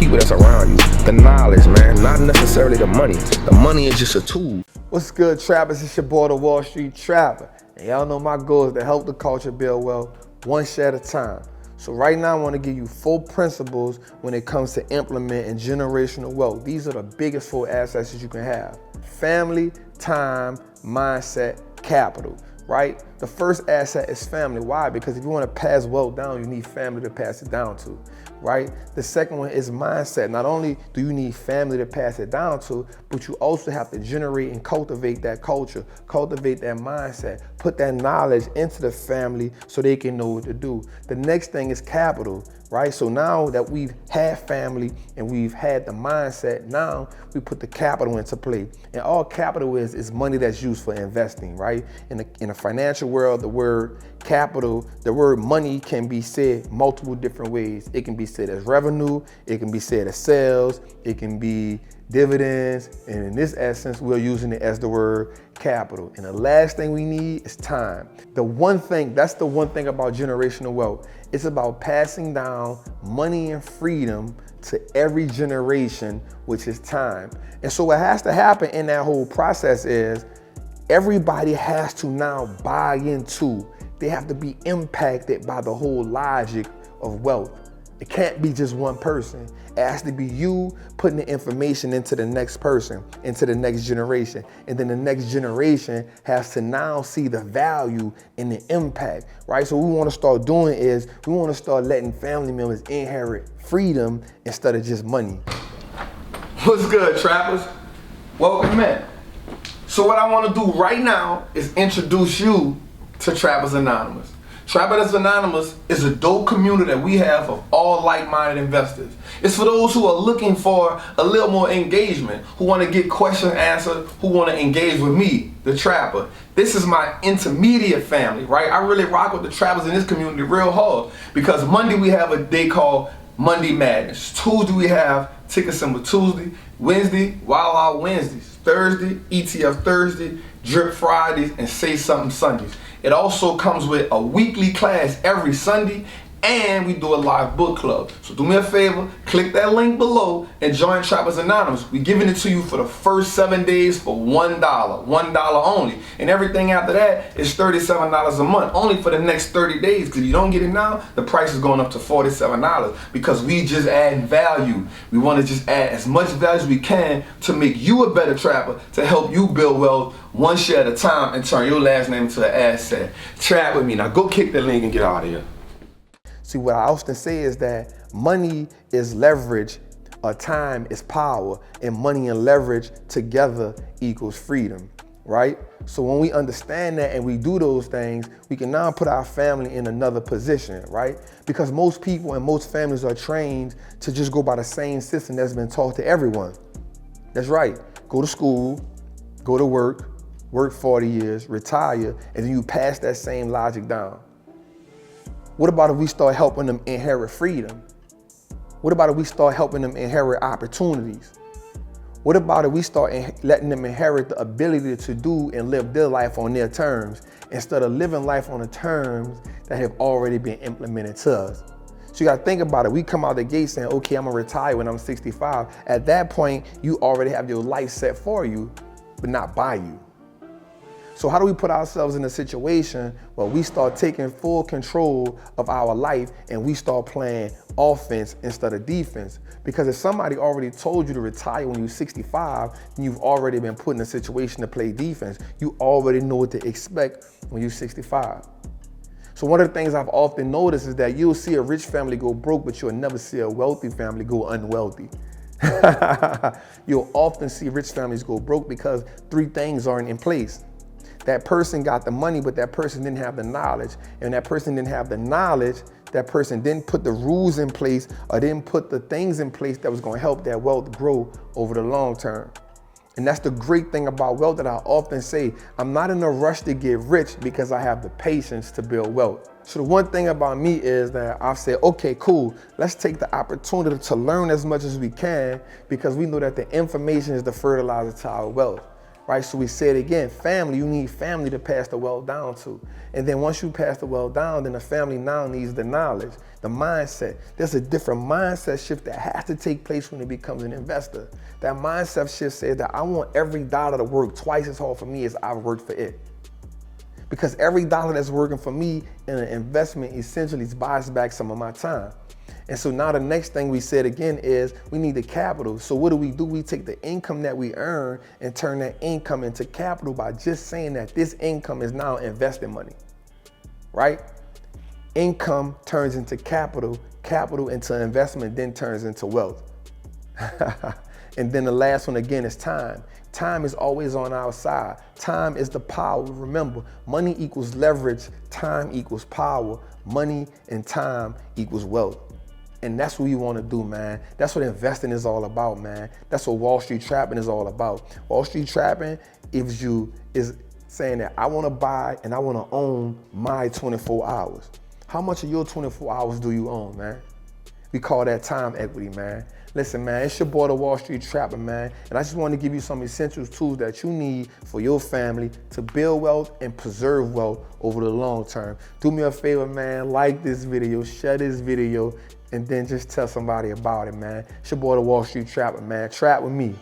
people that's around you, the knowledge, man, not necessarily the money. The money is just a tool. What's good, trappers? It's your boy, the Wall Street Trapper. And y'all know my goal is to help the culture build wealth one share at a time. So right now, I want to give you 4 principles when it comes to implementing generational wealth. These are the biggest 4 assets that you can have: family, time, mindset, capital. Right? The first asset is family. Why? Because if you want to pass wealth down, you need family to pass it down to, right? The second one is mindset. Not only do you need family to pass it down to, but you also have to generate and cultivate that culture, cultivate that mindset, put that knowledge into the family so they can know what to do. The next thing is capital, right? So now that we've had family and we've had the mindset, now we put the capital into play. And all capital is money that's used for investing, right? In the financial world, the word capital, the word money can be said multiple different ways. It can be said as revenue, it can be said as sales, it can be dividends, and in this essence, we're using it as the word capital. And the last thing we need is time. That's the one thing about generational wealth. It's about passing down money and freedom to every generation, which is time. And so what has to happen in that whole process is everybody has to now buy into, they have to be impacted by the whole logic of wealth. It can't be just one person. It has to be you putting the information into the next person, into the next generation. And then the next generation has to now see the value and the impact, right? So what we want to start doing is we want to start letting family members inherit freedom instead of just money. What's good, trappers? Welcome in. So what I want to do right now is introduce you to Trappers Anonymous. Trappers Anonymous is a dope community that we have of all like-minded investors. It's for those who are looking for a little more engagement, who want to get questions answered, who want to engage with me, the Trapper. This is my intermediate family, right? I really rock with the Trappers in this community real hard because Monday we have a day called Monday Madness. Tuesday we have Ticker Symbol Tuesday. Wednesday, Wild Out Wednesdays. Thursday, ETF Thursday. Drip Fridays, and Say Something Sundays. It also comes with a weekly class every Sunday, and we do a live book club. So do me a favor, click that link below and join Trappers Anonymous. We're giving it to you for the first 7 days for $1, $1 only. And everything after that is $37 a month, only for the next 30 days. Because if you don't get it now, the price is going up to $47 because we just add value. We want to just add as much value as we can to make you a better trapper, to help you build wealth one share at a time and turn your last name into an asset. Trap with me. Now go kick the link and get out of here. See, what I often say is that money is leverage, time is power, and money and leverage together equals freedom, right? So when we understand that and we do those things, we can now put our family in another position, right? Because most people and most families are trained to just go by the same system that's been taught to everyone. That's right. Go to school, go to work 40 years, retire, and then you pass that same logic down. What about if we start helping them inherit freedom? What about if we start helping them inherit opportunities? What about if we start letting them inherit the ability to do and live their life on their terms instead of living life on the terms that have already been implemented to us? So you gotta think about it. We come out the gate saying, okay, I'm gonna retire when I'm 65. At that point, you already have your life set for you, but not by you. So how do we put ourselves in a situation where we start taking full control of our life and we start playing offense instead of defense? Because if somebody already told you to retire when you're 65, then you've already been put in a situation to play defense. You already know what to expect when you're 65. So one of the things I've often noticed is that you'll see a rich family go broke, but you'll never see a wealthy family go unwealthy. You'll often see rich families go broke because 3 things aren't in place. That person got the money, but that person didn't have the knowledge. And that person didn't have the knowledge, that person didn't put the rules in place or didn't put the things in place that was gonna help that wealth grow over the long term. And that's the great thing about wealth that I often say, I'm not in a rush to get rich because I have the patience to build wealth. So the one thing about me is that I've said, okay, cool, let's take the opportunity to learn as much as we can because we know that the information is the fertilizer to our wealth. right? So we said again, family, you need family to pass the wealth down to. And then once you pass the wealth down, then the family now needs the knowledge, the mindset. There's a different mindset shift that has to take place when it becomes an investor. That mindset shift says that I want every dollar to work twice as hard for me as I've worked for it. Because every dollar that's working for me in an investment essentially buys back some of my time. And so now the next thing we said again is we need the capital. So what do? We take the income that we earn and turn that income into capital by just saying that this income is now investing money, right? Income turns into capital, capital into investment, then turns into wealth. And then the last one again is time. Time is always on our side. Time is the power. Remember, money equals leverage, time equals power, money and time equals wealth. And that's what we want to do, man. That's what investing is all about, man. That's what Wall Street Trappin is all about. Wall Street Trappin is saying that I want to buy and I want to own my 24 hours. How much of your 24 hours do you own, man? We call that time equity, man. Listen, man, it's your boy, the Wall Street Trappin, man. And I just want to give you some essential tools that you need for your family to build wealth and preserve wealth over the long term. Do me a favor, man, like this video, share this video, and then just tell somebody about it, man. It's your boy, the Wall Street Trappin, man. Trap with me.